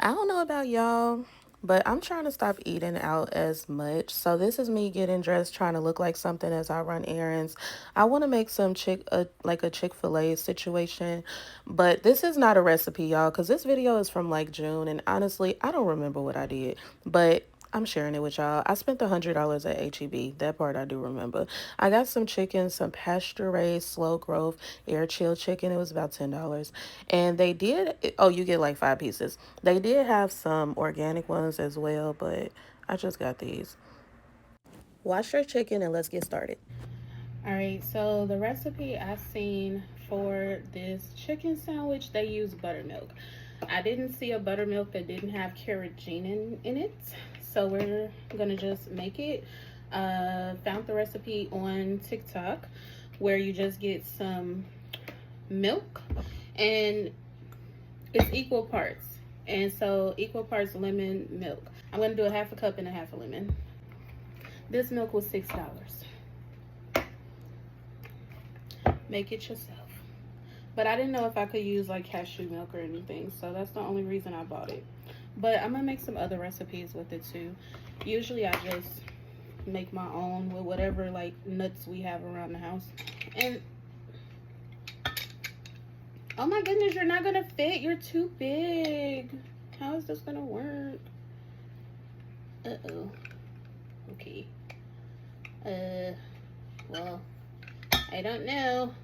I don't know about y'all, but I'm trying to stop eating out as much. So this is me getting dressed, trying to look like something as I run errands. I want to make some like a Chick-fil-A situation, but this is not a recipe, y'all, because this video is from like June, and honestly, I don't remember what I did, but I'm sharing it with y'all. I spent $100 at HEB. That part I do remember. I got some chicken, some pasture raised, slow growth, air chill chicken. It was about $10. And they did, oh, you get like 5 pieces. They did have some organic ones as well, but I just got these. Wash your chicken and let's get started. All right, so the recipe I seen for this chicken sandwich, they use buttermilk. I didn't see a buttermilk that didn't have carrageenan in it, so we're gonna just make it. Found the recipe on TikTok where you just get some milk and it's equal parts. And so equal parts lemon milk. I'm gonna do a half a cup and a half a lemon. This milk was $6. Make it yourself. But I didn't know if I could use like cashew milk or anything, so that's the only reason I bought it. But I'm gonna make some other recipes with it too. Usually I just make my own with whatever like nuts we have around the house. And oh my goodness, you're not gonna fit. You're too big. How is this gonna work? Uh-oh. Okay. Well, I don't know.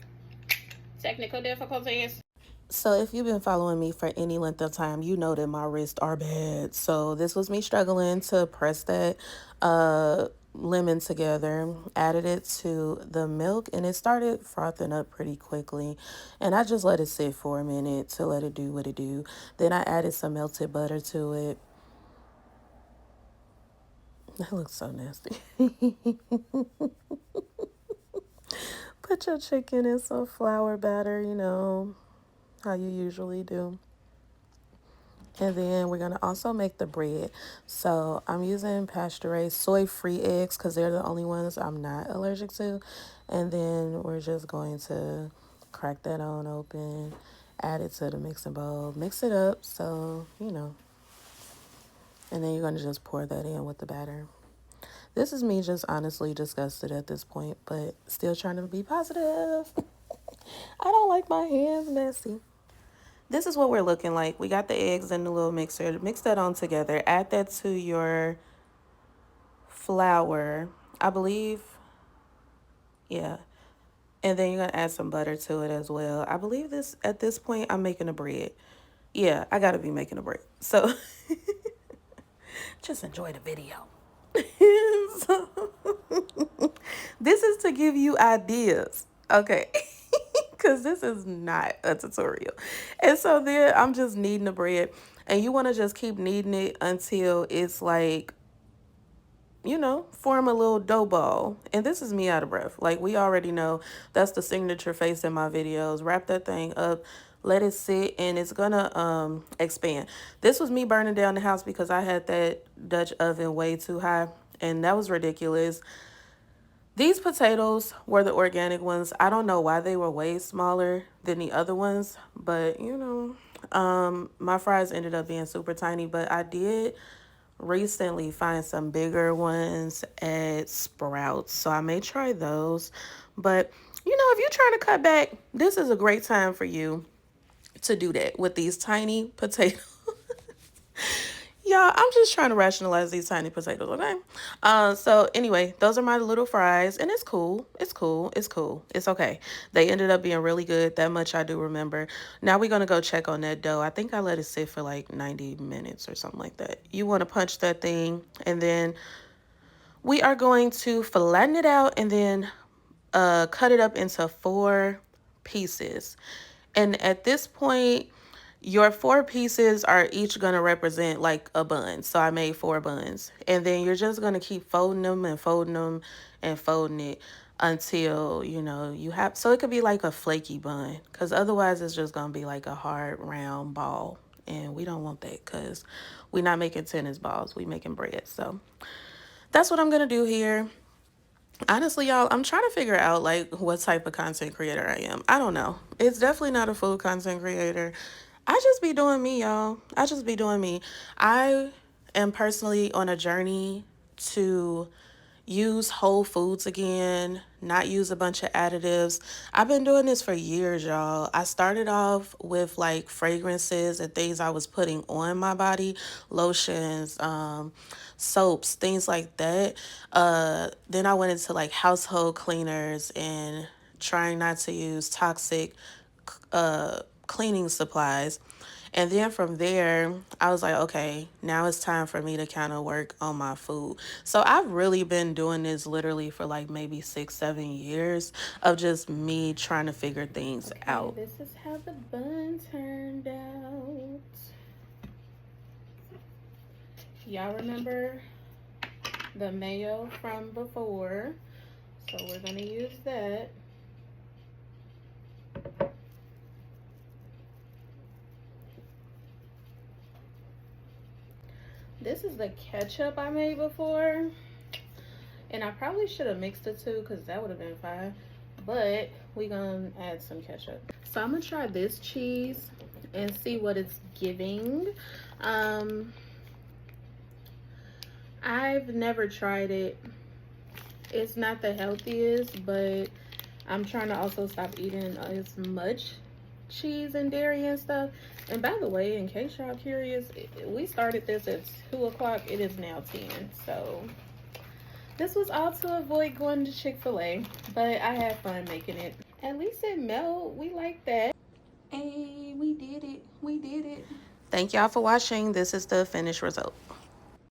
Technical difficulties. So if you've been following me for any length of time, you know that my wrists are bad. So this was me struggling to press that lemon together, added it to the milk, and it started frothing up pretty quickly. And I just let it sit for a minute to let it do what it do. Then I added some melted butter to it. That looks so nasty. Put your chicken in some flour batter, how you usually do. And then we're going to also make the bread. So I'm using pasture-raised soy-free eggs because they're the only ones I'm not allergic to. And then we're just going to crack that on open, add it to the mixing bowl, mix it up and then you're going to just pour that in with the batter. This is me just honestly disgusted at this point, but still trying to be positive. I don't like my hands messy. This is what we're looking like. We got the eggs in the little mixer. Mix that on together. Add that to your flour, I believe. Yeah. And then you're going to add some butter to it as well. I believe at this point, I'm making a bread. Yeah, I got to be making a bread. So just enjoy the video. So, this is to give you ideas. Okay. Because this is not a tutorial. And so then I'm just kneading the bread. And you want to just keep kneading it until it's like, form a little dough ball. And this is me out of breath. Like we already know that's the signature face in my videos. Wrap that thing up, let it sit, and it's gonna expand. This was me burning down the house because I had that Dutch oven way too high. And that was ridiculous. These potatoes were the organic ones. I don't know why they were way smaller than the other ones, but my fries ended up being super tiny, but I did recently find some bigger ones at Sprouts, so I may try those. But if you're trying to cut back, this is a great time for you to do that with these tiny potatoes. Y'all, I'm just trying to rationalize these tiny potatoes, okay? So anyway, those are my little fries, and it's cool. It's cool. It's cool. It's okay. They ended up being really good. That much I do remember. Now we're gonna go check on that dough. I think I let it sit for like 90 minutes or something like that. You want to punch that thing, and then we are going to flatten it out, and then cut it up into 4 pieces. And at this point, your 4 pieces are each going to represent like a bun. So I made 4 buns. And then you're just going to keep folding them and folding them and folding it until, you have. So it could be like a flaky bun because otherwise it's just going to be like a hard round ball. And we don't want that because we're not making tennis balls. We making bread. So that's what I'm going to do here. Honestly, y'all, I'm trying to figure out like what type of content creator I am. I don't know. It's definitely not a food content creator. I just be doing me, y'all. I just be doing me. I am personally on a journey to use whole foods again, not use a bunch of additives. I've been doing this for years, y'all. I started off with like fragrances and things I was putting on my body, lotions, soaps, things like that. Then I went into like household cleaners and trying not to use toxic cleaning supplies. And then from there, I was like, okay, now it's time for me to kind of work on my food. So I've really been doing this literally for like maybe 6, 7 years of just me trying to figure things out. This is how the bun turned out. Y'all remember the mayo from before? So we're going to use that. This is the ketchup I made before. And I probably should have mixed the two because that would have been fine. But we're going to add some ketchup. So I'm going to try this cheese and see what it's giving. I've never tried it. It's not the healthiest, but I'm trying to also stop eating as much cheese and dairy and stuff. And by the way, in case y'all curious, we started this at 2 o'clock. It is now 10. So this was all to avoid going to Chick-fil-A, but I had fun making it. At least it melted. We like that. Hey, we did it. We did it. Thank y'all for watching. This is the finished result.